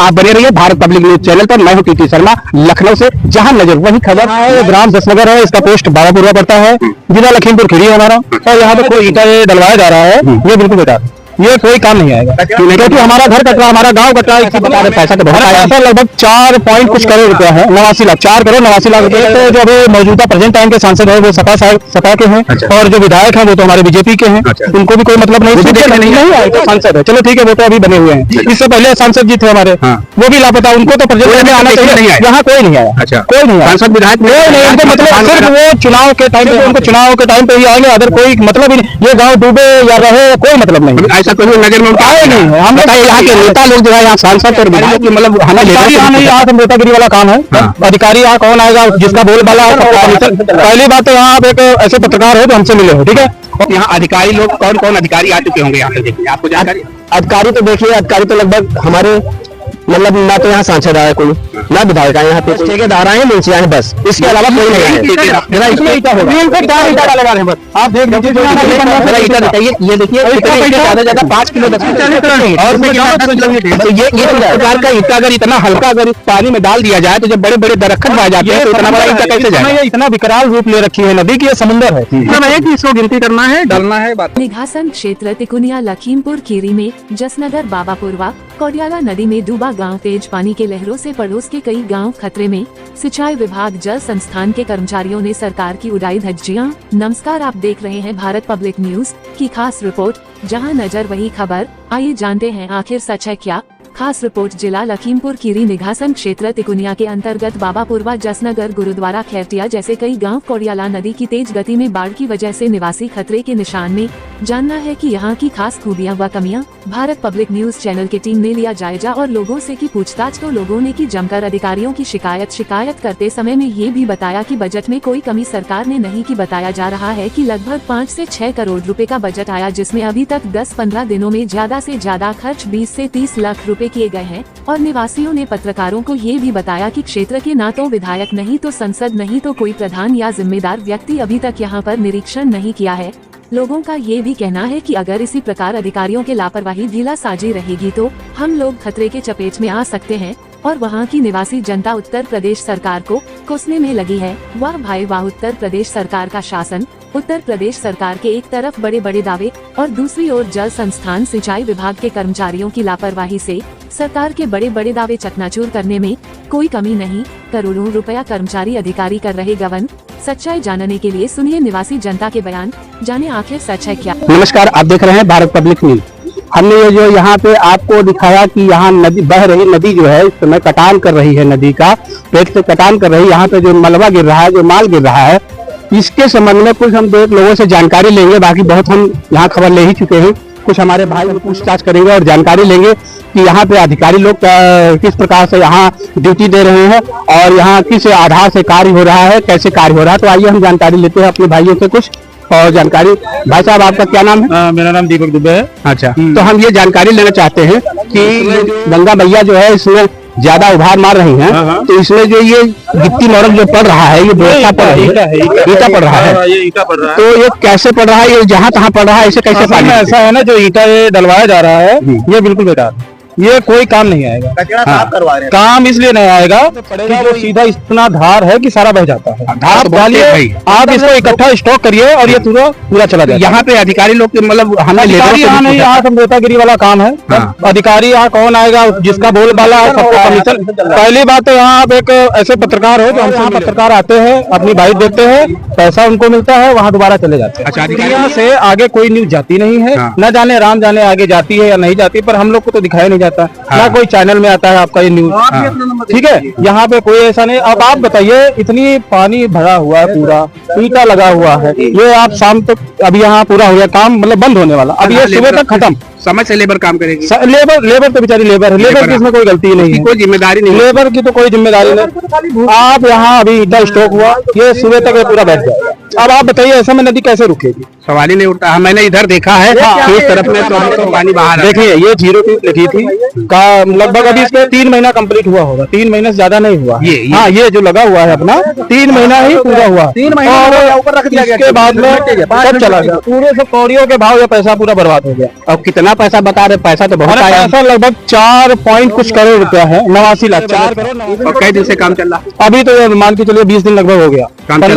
आप बने रहिए भारत पब्लिक न्यूज चैनल पर। मैं हूं टीटी शर्मा, लखनऊ से। जहां नजर वही खबर है। ग्राम जसनगर है, इसका पोस्ट बाबापुरवा पड़ता है, जिला लखीमपुर खीरी है हमारा। और यहाँ पे कोई ईटा डलवाया जा रहा है, ये बिल्कुल बेकार, ये कोई काम नहीं आएगा, क्योंकि हमारा घर कटरा, हमारा गांव कटरा, इसी बता रहे पैसा तो बहुत आया है। लगभग 4 पॉइंट कुछ करोड़ रुपया है, 89 लाख, 4 करोड़ 89 लाख रुपए। तो जो अभी मौजूदा प्रेजेंट टाइम के सांसद है वो सपा के हैं, और जो विधायक है वो तो हमारे बीजेपी के हैं। उनको भी कोई मतलब नहीं आएगा सांसद है, चलो ठीक है, वो तो अभी बने हुए हैं। इससे पहले सांसद जी थे हमारे, वो भी लापता, उनको तो प्रेजेंट में आना चाहिए, यहाँ कोई नहीं आया, कोई नहीं सांसद विधायक नहीं। उनको मतलब सिर्फ वो चुनाव के टाइम पे, उनको चुनाव के टाइम पे ही आएंगे, अदर कोई मतलब ही नहीं। ये गाँव डूबे या रहे कोई मतलब नहीं, ऐसा कोई नजर में आए नहीं है। हम यहाँ के नेता लोग जो है, यहाँ सांसद और विधायक मतलब हमें नेतागिरी वाला काम है। अधिकारी यहाँ कौन आएगा, जिसका बोल बाला है। पहली बात तो यहाँ आप एक ऐसे पत्रकार हो जो हमसे मिले हो, ठीक है। यहाँ अधिकारी लोग कौन कौन अधिकारी आ चुके होंगे यहाँ पे, देखिए आपको जानकारी। अधिकारी तो देखिए, अधिकारी तो लगभग हमारे मतलब ना तो यहाँ सांसद आया कोई, ना विधायक आए, यहाँ पे ठेकेदार आए, मुंशी आए, बस इसके अलावा कोई नहीं है। इसमें ईटा होगा, ईटा लगा रहे हैं बस। आप देख लीजिए, ईटा बताइए, ये देखिए ज्यादा 5 किलो 10 ये प्रकार का ईटा अगर इतना हल्का अगर इस पानी में डाल दिया जाए तो जब बड़े बड़े दरख्त आ जाते हैं तो इतना बड़ा ईटा कैसे जाए। इतना विकराल रूप ले रखी है नदी की, ये समुद्र है, इसको गिनती करना है, डालना है। निघासन क्षेत्र तिकुनिया लखीमपुर खीरी में जसनगर बाबापुरवा कोडियाला नदी में डूबा गांव। तेज पानी के लहरों से पड़ोस के कई गांव खतरे में। सिंचाई विभाग जल संस्थान के कर्मचारियों ने सरकार की उड़ाई धज्जियां। नमस्कार, आप देख रहे हैं भारत पब्लिक न्यूज की खास रिपोर्ट, जहां नजर वही खबर। आइए जानते हैं आखिर सच है क्या। खास रिपोर्ट। जिला लखीमपुर खीरी निघासन क्षेत्र तिकुनिया के अंतर्गत बाबापुरवा, जसनगर, गुरुद्वारा, खैरटिया जैसे कई गांव कोडियाला नदी की तेज गति में बाढ़ की वजह से निवासी खतरे के निशान में। जानना है कि यहाँ की खास खूबियाँ व कमियाँ। भारत पब्लिक न्यूज चैनल की टीम ने लिया जायजा और लोगों से की पूछताछ। तो लोगों ने की जमकर अधिकारियों की शिकायत करते समय में ये भी बताया कि बजट में कोई कमी सरकार ने नहीं की। बताया जा रहा है कि लगभग 5 से 6 करोड़ रुपए का बजट आया, जिसमें अभी तक 10-15 दिनों में ज्यादा से ज्यादा खर्च 20 से 30 लाख रुपए किए गए हैं। और निवासियों ने पत्रकारों को ये भी बताया कि क्षेत्र के ना तो विधायक, नहीं तो संसद, नहीं तो कोई प्रधान या जिम्मेदार व्यक्ति अभी तक यहाँ पर निरीक्षण नहीं किया है। लोगों का ये भी कहना है कि अगर इसी प्रकार अधिकारियों के लापरवाही ढीलासाजी रहेगी तो हम लोग खतरे के चपेट में आ सकते हैं। और वहाँ की निवासी जनता उत्तर प्रदेश सरकार को कोसने में लगी है। वाह भाई वाह, उत्तर प्रदेश सरकार का शासन। उत्तर प्रदेश सरकार के एक तरफ बड़े बड़े दावे और दूसरी ओर जल संस्थान सिंचाई विभाग के कर्मचारियों की लापरवाही से सरकार के बड़े बड़े दावे चकनाचूर करने में कोई कमी नहीं। करोड़ों रुपया कर्मचारी अधिकारी कर रहे गबन। सच्चाई जानने के लिए सुनिए निवासी जनता के बयान, जाने आखिर सच है क्या। नमस्कार, आप देख रहे हैं भारत पब्लिक न्यूज। हमने ये जो यहाँ पे आपको दिखाया कि यहाँ नदी बह रही, नदी जो है इस समय कटान कर रही है, नदी का पेट से कटान कर रही है। यहाँ पे जो मलबा गिर रहा है, जो माल गिर रहा है, इसके संबंध में कुछ हम लोगों से जानकारी लेंगे। बाकी बहुत हम यहाँ खबर ले ही चुके हैं, कुछ हमारे भाई पूछताछ करेंगे और जानकारी लेंगे कि यहाँ पे अधिकारी लोग किस प्रकार से यहाँ ड्यूटी दे रहे हैं और यहाँ किस आधार से कार्य हो रहा है, कैसे कार्य हो रहा है। तो आइए हम जानकारी लेते हैं अपने भाइयों से कुछ और जानकारी। भाई साहब, आपका क्या नाम है? मेरा नाम दीपक दुबे है। अच्छा, तो हम ये जानकारी लेना चाहते हैं कि गंगा मैया जो है इसमें ज्यादा उभार मार रही हैं, तो इसमें जो ये गिट्टी मोरक जो पड़ रहा है, ये व्यवस्था पड़ रही है, ईटा पड़ रहा है, ये ईटा पड़ रहा है। तो ये कैसे पड़ रहा है? ये जहाँ तहाँ पड़ रहा है, ऐसे कैसे पानी? ऐसा है ना, जो ईटा ये डलवाया जा रहा है ये बिल्कुल बेकार, ये कोई काम नहीं आएगा। करवा रहे हैं। काम इसलिए नहीं आएगा पड़ेगा, वो सीधा इतना धार है कि सारा बह जाता है। आप डालिए, आप इसको इकट्ठा स्टॉक करिए और ये पूरा चला जाए। यहाँ पे अधिकारी लोग मतलब हमें यहाँ समझौतागिरी वाला काम है। अधिकारी यहाँ कौन आएगा, जिसका बोल बाला है सबको कमीशन। पहली बात तो यहाँ आप एक ऐसे पत्रकार हो जो हमसे पत्रकार आते हैं, अपनी बाइट देते हैं, पैसा उनको मिलता है, वहाँ दोबारा चले जाते हैं। अच्छा, यहाँ से आगे कोई न्यूज जाती नहीं है, न जाने राम जाने आगे जाती है या नहीं जाती, पर हम लोग को तो दिखाया नहीं जाता, ना कोई चैनल में आता है आपका ये न्यूज। ठीक है, यहाँ पे कोई ऐसा नहीं। अब आप बताइए, इतनी पानी भरा हुआ है, पूरा ईटा लगा हुआ है, ये आप शाम तक, अभी यहाँ पूरा हो गया काम, मतलब बंद होने वाला, अब ये सुबह तक खत्म। समय से लेबर काम करेगी। लेबर तो बेचारी लेबर है, लेबर की इसमें कोई गलती नहीं है, कोई जिम्मेदारी नहीं, लेबर की तो कोई जिम्मेदारी नहीं। आप यहाँ अभी ईटा स्टॉक हुआ, ये सुबह तक ये पूरा बैठ जाएगा। अब आप बताइए ऐसे में नदी कैसे रुकेगी? सवाल ही नहीं उठता। मैंने इधर देखा है कि इस तरफ में तो पानी बाहर है। देखिए ये 0 फीट लिखी थी का लगभग अभी इसको 3 महीना कंप्लीट हुआ होगा, 3 महीने से ज्यादा नहीं हुआ। हाँ ये जो लगा हुआ है अपना 3 महीना ही पूरा हुआ, 3 महीना और ऊपर रख दिया गया। इसके बाद में सब चला गया, पूरे सब कौड़ियों के भाव, ये पैसा पूरा बर्बाद हो गया। अब कितना पैसा बता रहे? पैसा तो बहुत आया। पैसा लगभग 4 पॉइंट कुछ करोड़ रुपया है, 89 लाख। 4 करोड़। और कई दिन से काम चल रहा? अभी तो मान के चलिए 20 दिन लगभग हो गया।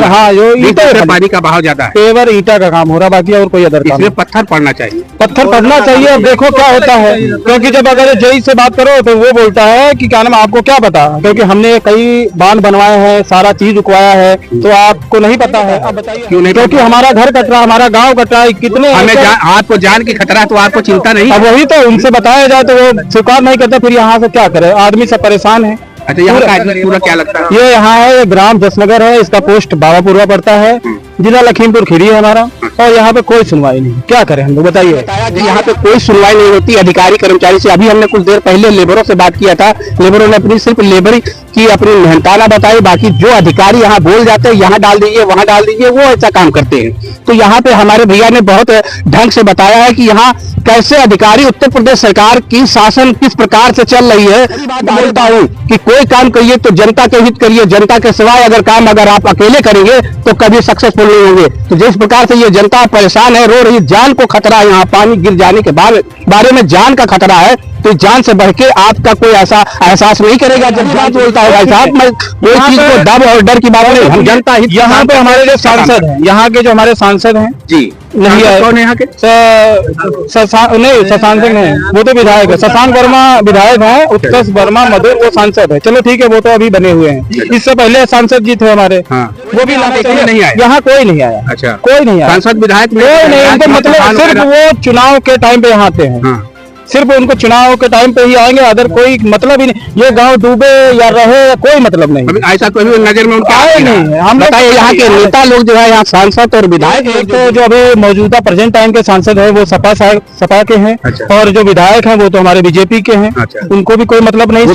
हाँ जो ईटा पानी का बहाव ज्यादा है, पेवर ईटा का काम हो रहा, बाकी और कोई अदर काम। इसमें पत्थर पड़ना चाहिए, पत्थर पड़ना चाहिए। अब देखो क्या होता है, क्योंकि जब अगर जई से बात करो तो वो बोलता है कि क्या नाम आपको क्या पता, क्योंकि हमने कई बांध बनवाए हैं, सारा चीज रुकवाया है, तो आपको नहीं पता है। अब बताइए क्यों नहीं? क्योंकि हमारा घर कट रहा, हमारा गाँव कट रहा है, कितने हमें आपको जान की खतरा है तो आपको चिंता नहीं। अब वही तो उनसे बताया जाए तो वो स्वीकार नहीं करते, फिर यहाँ से क्या करे, आदमी सब परेशान है। अच्छा यहाँ का एड्रेस पूरा क्या लगता है? ये यहाँ है, ये ग्राम जसनगर है, इसका पोस्ट बाबापुरवा पड़ता है, जिला लखीमपुर खीरी है हमारा, और यहाँ पे कोई सुनवाई नहीं। क्या करें हम लोग बताइए? यहाँ पे कोई सुनवाई नहीं होती अधिकारी कर्मचारी से। अभी हमने कुछ देर पहले लेबरों से बात किया था, लेबरों ने अपनी सिर्फ लेबर की अपनी मेहनताना बताई, बाकी जो अधिकारी यहाँ बोल जाते हैं यहाँ डाल दीजिए वहाँ डाल दीजिए, वो ऐसा काम करते हैं। तो यहाँ पे हमारे भैया ने बहुत ढंग से बताया है कि यहाँ कैसे अधिकारी उत्तर प्रदेश सरकार की शासन किस प्रकार से चल रही है। बोलता हूँ कि कोई काम करिए तो जनता के हित करिए, जनता के सिवाय अगर काम अगर आप अकेले करेंगे तो कभी सक्सेसफुल नहीं होंगे। तो जिस प्रकार से ये जनता परेशान है, रो रही, जान को खतरा है, यहाँ पानी गिर जाने के बारे में जान का खतरा है, तो जान से बढ़ के आपका कोई ऐसा एहसास नहीं करेगा। जब बात बोलता है भाई साहब, मैं कोई चीज को दब और डर की बात नहीं, हम जनता हित। यहाँ पे हमारे जो सांसद हैं, यहाँ के जो हमारे सांसद हैं जी नहीं है, कौन है यहाँ के? नहीं शशांक सिंह है, वो तो विधायक है। शशांक वर्मा विधायक है, उत्कर्ष वर्मा मधुर वो सांसद है। चलो ठीक है, वो तो अभी बने हुए हैं। इससे पहले सांसद जी थे हमारे, वो भी नहीं आए। यहाँ कोई नहीं आया। अच्छा कोई नहीं आया, सांसद विधायक कोई नहीं। इनको मतलब सिर्फ वो चुनाव के टाइम पे यहाँ आते हैं, सिर्फ उनको चुनाव के टाइम पे ही आएंगे, अदर कोई मतलब ही नहीं। ये गांव डूबे या रहे कोई मतलब नहीं, ऐसा कोई नजर में उनके आए नहीं है। हम बताइए यहाँ के नेता लोग जो है, यहाँ सांसद और विधायक, तो जो अभी मौजूदा प्रेजेंट टाइम के सांसद है वो सपा के हैं। अच्छा। और जो विधायक हैं वो तो हमारे बीजेपी के हैं। अच्छा। उनको भी कोई मतलब नहीं,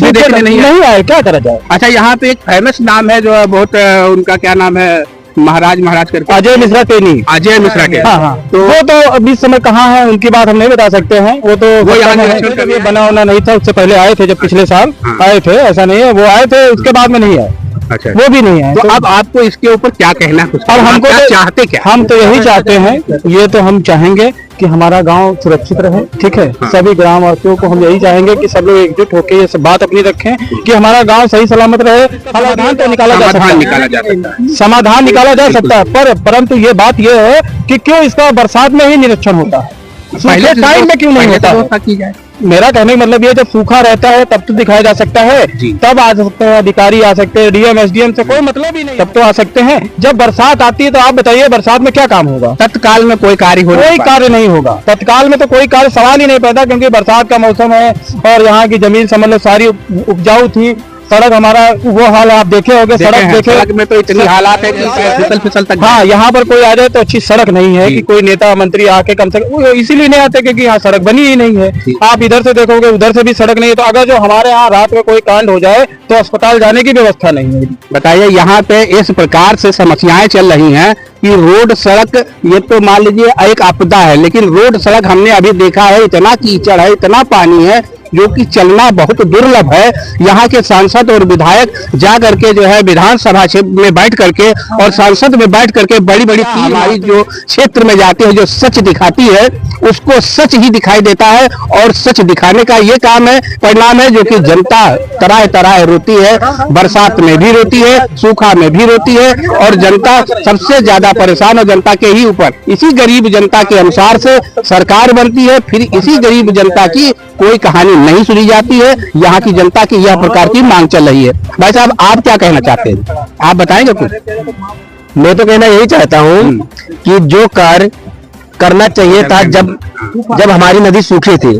नहीं आए, क्या करा जाए। अच्छा यहाँ पे एक फेमस नाम है जो बहुत, उनका क्या नाम है, महाराज करके, अजय मिश्रा टेनी, अजय मिश्रा के। हाँ तो वो तो अभी समय कहाँ है, उनकी बात हम नहीं बता सकते हैं। वो तो वो यहाँ बना होना नहीं था, उससे पहले आए थे, जब पिछले साल आए थे, ऐसा नहीं है। वो आए थे, उसके बाद में नहीं आए। अच्छा, वो भी नहीं है। तो अब आपको इसके ऊपर क्या कहना है? अब हमको क्या चाहते क्या? हम तो यही चाहते हैं, ये तो हम चाहेंगे कि हमारा गांव सुरक्षित रहे, ठीक है। सभी ग्रामवासियों को हम यही चाहेंगे कि सब लोग एकजुट होकर ये सब बात अपनी रखें कि हमारा गांव सही सलामत रहे। समाधान तो निकाला जा सकता है, समाधान निकाला जा सकता है, परंतु ये बात ये है कि क्यों इसका बरसात में ही निरीक्षण होता है, पहले टाइम में क्यों नहीं होता है? मेरा कहने का मतलब ये, जब सूखा रहता है तब तो दिखाया जा सकता है, तब आ सकते हैं अधिकारी, आ सकते हैं डीएम एसडीएम से कोई मतलब ही नहीं, तब तो आ सकते हैं। जब बरसात आती है तो आप बताइए बरसात में क्या काम होगा? तत्काल में कोई कार्य कोई कार्य नहीं होगा, तत्काल में तो कोई कार्य सवाल ही नहीं पैदा, क्योंकि बरसात का मौसम है और यहाँ की जमीन समझ लो सारी उपजाऊ थी। सड़क हमारा वो हाल आप देखे होंगे, सड़क देखे, सड़क में तो इतनी हालात है कि फिसल तक। हाँ यहाँ पर कोई आ जाए तो अच्छी सड़क नहीं है कि कोई नेता मंत्री आके कम से कम, इसीलिए नहीं आते क्योंकि यहाँ सड़क बनी ही नहीं है। आप इधर से देखोगे उधर से भी सड़क नहीं है। तो अगर जो हमारे यहाँ रात में कोई कांड हो जाए तो अस्पताल जाने की व्यवस्था नहीं है। बताइए यहाँ पे इस प्रकार से समस्याएं चल रही हैं कि रोड सड़क, ये तो मान लीजिए एक आपदा है, लेकिन रोड सड़क हमने अभी देखा है इतना कीचड़ है, इतना पानी है जो कि चलना बहुत दुर्लभ है। यहाँ के सांसद और विधायक जा करके जो है विधानसभा में बैठ करके और सांसद में बैठ करके बड़ी बड़ी हमारी जो क्षेत्र में जाती है, जो सच दिखाती है उसको सच ही दिखाई देता है, और सच दिखाने का ये काम है, परिणाम है जो कि जनता तराह तराह रोती है, बरसात में भी रोती है, सूखा में भी रोती है, और जनता सबसे ज्यादा परेशान है जनता के ही ऊपर। इसी गरीब जनता के अनुसार से सरकार बनती है, फिर इसी गरीब जनता की कोई कहानी नहीं सुनी जाती है। यहाँ की जनता की यह प्रकार की मांग चल रही है। भाई साहब आप क्या कहना चाहते हैं, आप बताएंगे कुछ? मैं तो कहना यही चाहता हूँ कि जो कार्य करना चाहिए था, जब हमारी नदी सूखी थी,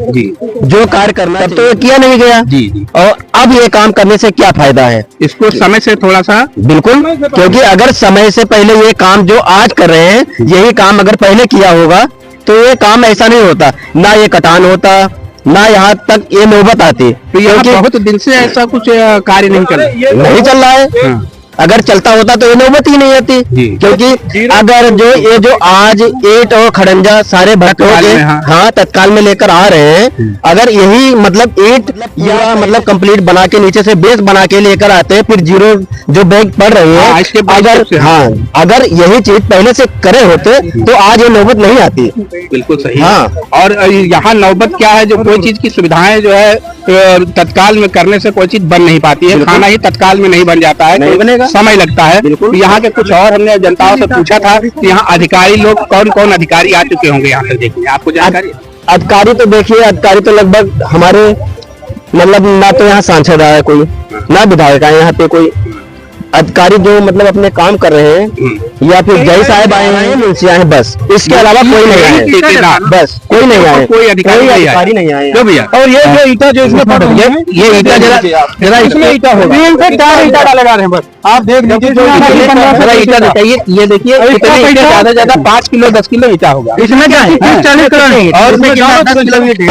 जो कार्य करना तब तो ये किया नहीं गया जी। और अब ये काम करने से क्या फायदा है? इसको समय से थोड़ा सा, बिल्कुल, क्योंकि अगर समय से पहले ये काम जो आज कर रहे हैं, यही काम अगर पहले किया होगा तो ये काम ऐसा नहीं होता, ना ये कटान होता, ना यहाँ तक ये नौबत आती। तो यहाँ बहुत दिन से ऐसा कुछ कार्य नहीं चल रहा है। अगर चलता होता तो ये नौबत ही नहीं आती, क्योंकि अगर ये जो आज ईंट और खड़ंजा सारे भट्टों के हाँ तत्काल में लेकर आ रहे हैं, अगर यही मतलब ईंट या मतलब कंप्लीट बना के नीचे से बेस बना के लेकर आते हैं, फिर जीरो जो बैग पड़ रही है, अगर यही चीज पहले से करे होते तो आज ये नौबत नहीं आती। बिल्कुल सही। हाँ, और यहाँ नौबत क्या है, जो कोई चीज की सुविधाएं जो है तत्काल में करने से कोई चीज बन नहीं पाती है। खाना ही तत्काल में नहीं बन जाता है, नहीं बनेगा, समय लगता है। यहाँ के कुछ और हमने जनताओं से पूछा था कि यहाँ अधिकारी लोग कौन कौन अधिकारी आ चुके होंगे यहाँ तक देखिए, आपको जानकारी? अधिकारी तो देखिए, अधिकारी तो लगभग हमारे मतलब ना तो यहाँ सांसद आया कोई, ना विधायक आए यहाँ पे कोई। अधिकारी जो मतलब अपने काम कर रहे हैं या फिर जय साहब आए हैं, मुंशी आए हैं, बस इसके अलावा कोई नहीं आए, बस कोई नहीं आए, कोई अधिकारी नहीं आए भैया। और ये जो ईटा जो इसमें पड़ रही है, ये ईटा जरा इसमें ईटा होगा, 3 से 4 ईटा डाले जा रहे हैं बस। आप देख लीजिए जरा ईटा दिखाइए, ये देखिए ज्यादा से ज्यादा 5 किलो 10 किलो ईटा होगा। इसमें क्या है 40 करोड़, और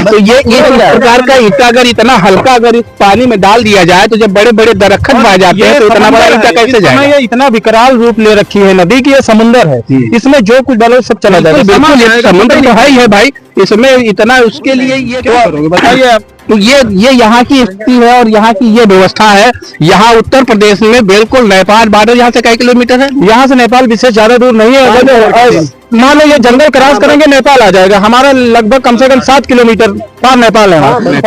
तो ये प्रकार का ईटा अगर इतना हल्का अगर इस पानी में डाल दिया जाए तो जब बड़े बड़े दरख्त बह जाते हैं तो इतना बड़ा ईटा कैसे जाएगा? ये इतना विकराल रूप ले रखी है नदी की, ये समुंदर है, इसमें जो कुछ डालो सब चला जाएगा। बिल्कुल समुद्र तो है ही है भाई, इसमें इतना उसके लिए ये क्या करोगे बताइए आप? तो ये यहाँ की स्थिति है और यहाँ की ये व्यवस्था है। यहाँ उत्तर प्रदेश में बिल्कुल नेपाल बॉर्डर, यहाँ से कई किलोमीटर है? यहाँ से नेपाल विशेष ज्यादा दूर नहीं है। मान लो ये जंगल क्रॉस करेंगे नेपाल आ जाएगा, हमारा लगभग कम से कम 7 किलोमीटर पार नेपाल है।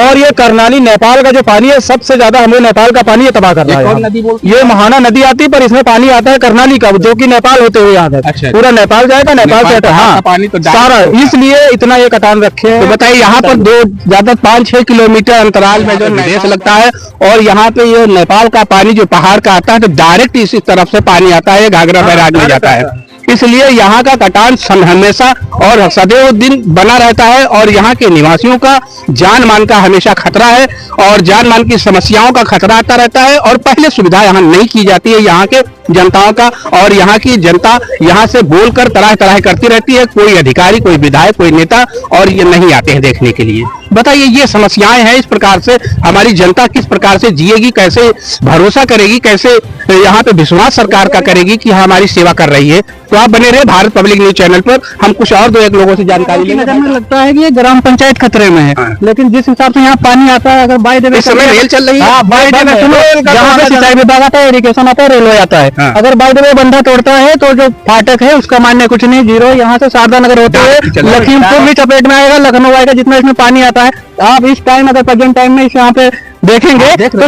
और ये करनाली नेपाल का जो पानी है, सबसे ज्यादा हमें नेपाल का पानी तबाह कर रहा है। ये महाना नदी आती है, पर इसमें पानी आता है करनाली का, जो कि नेपाल होते हुए आता है। पूरा नेपाल जाएगा, नेपाल से हाँ पानी तो सारा, इसलिए इतना ये कटान रखे हैं। तो बताइए यहाँ पर 5-6 किलोमीटर अंतराल में जो देश लगता है, और यहाँ पे ये नेपाल का पानी जो पहाड़ का आता है तो डायरेक्ट इसी तरफ से पानी आता है, घाघरा बैराज में जाता है। इसलिए यहाँ का कटान हमेशा और सदैव दिन बना रहता है, और यहाँ के निवासियों का जान मान का हमेशा खतरा है, और जान मान की समस्याओं का खतरा आता रहता है। और पहले सुविधा यहाँ नहीं की जाती है यहाँ के जनताओं का, और यहाँ की जनता यहाँ से बोलकर तरह तरह करती रहती है। कोई अधिकारी, कोई विधायक, कोई नेता और ये नहीं आते हैं देखने के लिए। बताइए ये समस्याएं हैं, इस प्रकार से हमारी जनता किस प्रकार से जिएगी, कैसे भरोसा करेगी, कैसे यहाँ पे विश्वास सरकार का करेगी कि हमारी सेवा कर रही है? तो आप बने रहे भारत पब्लिक न्यूज चैनल पर। हम कुछ और 2-1 लोगों से जानकारी लेंगे। नजर में लगता है कि ये ग्राम पंचायत खतरे में है, लेकिन जिस हिसाब से यहाँ पानी आता है, अगर बाय द वे रेल चल रही है, जहाँ पे सिंचाई विभाग आता है, इरिगेशन आता है, रेलवे आता है, अगर बाय द वे बंधा तोड़ता है तो जो फाटक है उसका मान्य कुछ नहीं, जीरो। यहाँ से शारदा नगर होते हुए लखीमपुर भी चपेट में आएगा, लखनऊ आएगा, जितना इसमें पानी आता है। आप इस टाइम अगर प्रेजेंट टाइम में इस यहाँ पे देखेंगे तो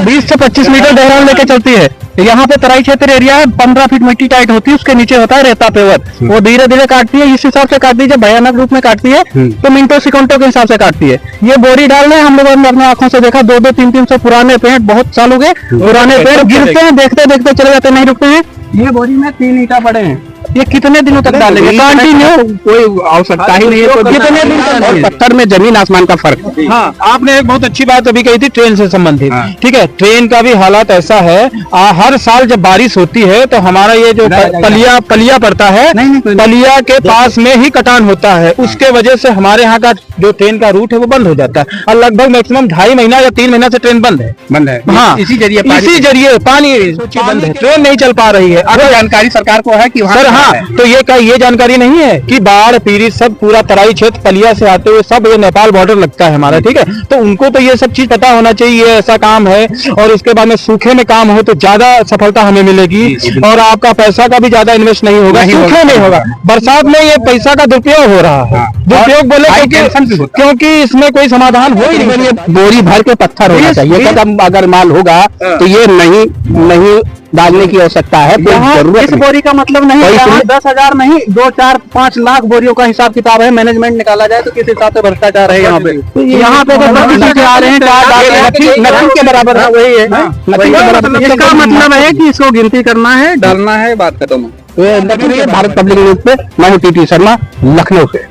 20 से 25 मीटर गहराई लेके चलती है। यहाँ पे तराई क्षेत्र एरिया है, 15 फीट मिट्टी टाइट होती है, उसके नीचे होता है रेता पेवर, वो धीरे धीरे काटती है। इस हिसाब से काटती है, जब भयानक रूप में काटती है तो मिनटों सेकंडों के हिसाब से काटती है। ये बोरी डाल रहे हैं, हम लोगों ने अपने आंखों से देखा, 200, 300 पुराने पेड़, बहुत सालों के पुराने पेड़ गिरते हैं, देखते देखते चले जाते, नहीं रुकते हैं। ये बोरी में 3 ईंटा पड़े हैं, ये कितने दिनों तक डालेंगे? कंटिन्यू, कोई आवश्यकता ही नहीं है। कितने दिन तक? पत्थर में जमीन आसमान का फर्क। हाँ, आपने एक बहुत अच्छी बात अभी कही थी ट्रेन से संबंधित। ठीक है, ट्रेन का भी हालात ऐसा है, हर साल जब बारिश होती है तो हमारा ये जो पलिया पड़ता है, पलिया के पास में ही कटान होता है, उसके वजह से हमारे यहाँ का जो ट्रेन का रूट है वो बंद हो जाता है, और लगभग मैक्सिमम 2.5 महीना या 3 महीना से ट्रेन बंद है। हाँ, इसी जरिए पानी बंद है, ट्रेन नहीं चल पा रही है। अगर जानकारी सरकार को है कि सर हाँ, तो ये जानकारी नहीं है कि बाढ़ पीड़ित सब पूरा तराई क्षेत्र पलिया से आते हुए सब ये नेपाल बॉर्डर लगता है हमारा। ठीक है, तो उनको तो ये सब चीज पता होना चाहिए, ऐसा काम है। और इसके बाद में सूखे में काम हो तो ज्यादा सफलता हमें मिलेगी, और आपका पैसा का भी ज्यादा इन्वेस्ट नहीं होगा, सूखे नहीं होगा। बरसात में ये पैसा का दुरुपयोग हो रहा है, दुरुपयोग बोले क्योंकि इसमें कोई समाधान हो ही नहीं। बोरी भर के पत्थर होना चाहिए, कदम अगर माल होगा तो ये नहीं डालने की आवश्यकता है। इस बोरी का मतलब नहीं है 10,000 नहीं, 2, 4, 5 लाख बोरियों का हिसाब किताब है। मैनेजमेंट निकाला जाए तो किस हिसाब से भ्रष्टाचार है यहाँ पे। यहाँ पे तो आ रहे हैं नकली के बराबर है, वही है। इसका मतलब है कि इसको गिनती करना है, डालना है, बात खत्म। भारत पब्लिक न्यूज पे मैं हूँ टीटी शर्मा, लखनऊ से।